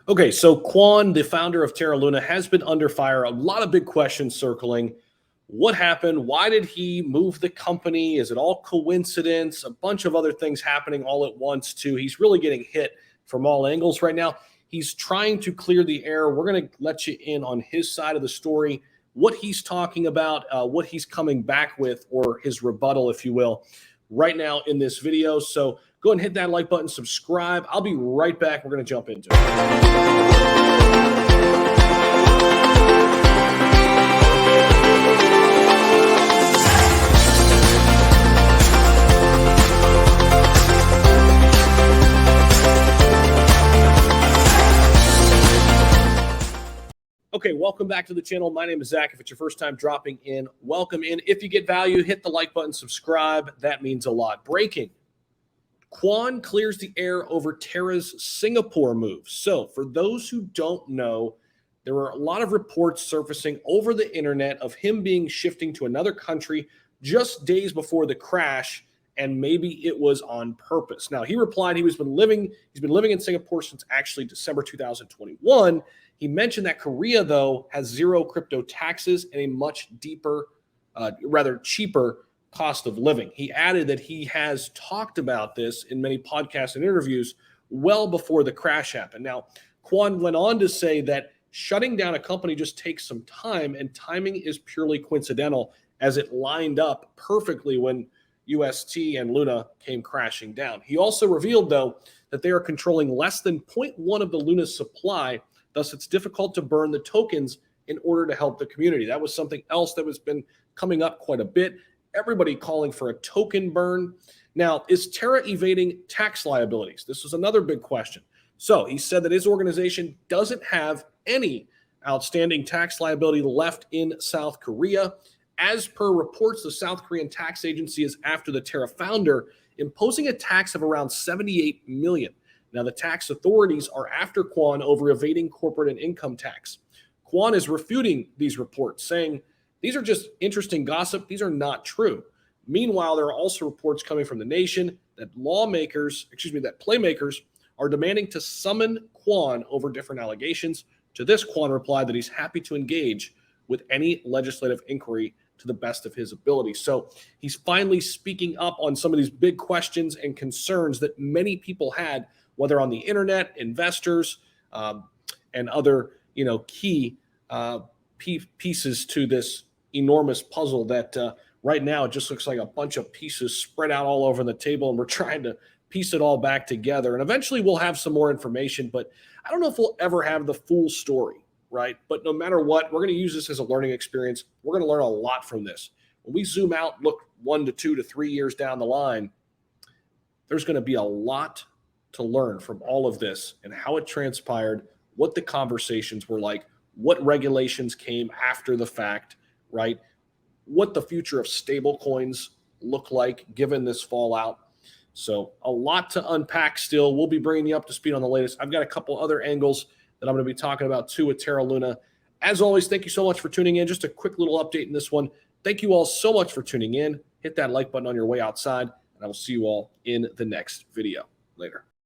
Okay, so Kwon, the founder of Terra Luna, has been under fire. A lot of big questions circling. What happened? Why did he move the company? Is it all coincidence? A bunch of other things happening all at once, too. He's really getting hit from all angles right now. He's trying to clear the air. We're going to let you in on his side of the story, what he's talking about, what he's coming back with, or his rebuttal, if you will, right now in this video. So go ahead and hit that like button, subscribe. I'll be right back. We're going to jump into it. Okay, welcome back to the channel. My name is Zach. If it's your first time dropping in, welcome in. If you get value, hit the like button, subscribe. That means a lot. Breaking. Kwon clears the air over Terra's Singapore move. So for those who don't know, there were a lot of reports surfacing over the internet of him being shifting to another country just days before the crash, and maybe it was on purpose. Now, he replied he's been living in Singapore since actually December 2021. He mentioned that Korea, though, has zero crypto taxes and a much cheaper cost of living. He added that he has talked about this in many podcasts and interviews well before the crash happened. Now, Kwon went on to say that shutting down a company just takes some time, and timing is purely coincidental, as it lined up perfectly when UST and Luna came crashing down. He also revealed, though, that they are controlling less than 0.1 of the Luna's supply. Thus, it's difficult to burn the tokens in order to help the community. That was something else that was been coming up quite a bit. Everybody calling for a token burn. Now, is Terra evading tax liabilities? This was another big question. So he said that his organization doesn't have any outstanding tax liability left in South Korea. As per reports, the South Korean tax agency is after the Terra founder, imposing a tax of around $78 million. Now, the tax authorities are after Kwon over evading corporate and income tax. Kwon is refuting these reports, saying these are just interesting gossip. These are not true. Meanwhile, there are also reports coming from the nation that playmakers are demanding to summon Kwon over different allegations. To this, Kwon replied that he's happy to engage with any legislative inquiry to the best of his ability. So he's finally speaking up on some of these big questions and concerns that many people had, whether on the internet, investors, and other key pieces to this enormous puzzle that right now it just looks like a bunch of pieces spread out all over the table, and we're trying to piece it all back together. And eventually we'll have some more information, but I don't know if we'll ever have the full story, right? But no matter what, we're going to use this as a learning experience. We're going to learn a lot from this. When we zoom out, look 1 to 2 to 3 years down the line, there's going to be a lot to learn from all of this and how it transpired, what the conversations were like, what regulations came after the fact, right? What the future of stable coins look like given this fallout. So a lot to unpack still. We'll be bringing you up to speed on the latest. I've got a couple other angles that I'm going to be talking about too with Terra Luna. As always, thank you so much for tuning in. Just a quick little update in this one. Thank you all so much for tuning in. Hit that like button on your way outside, and I will see you all in the next video. Later.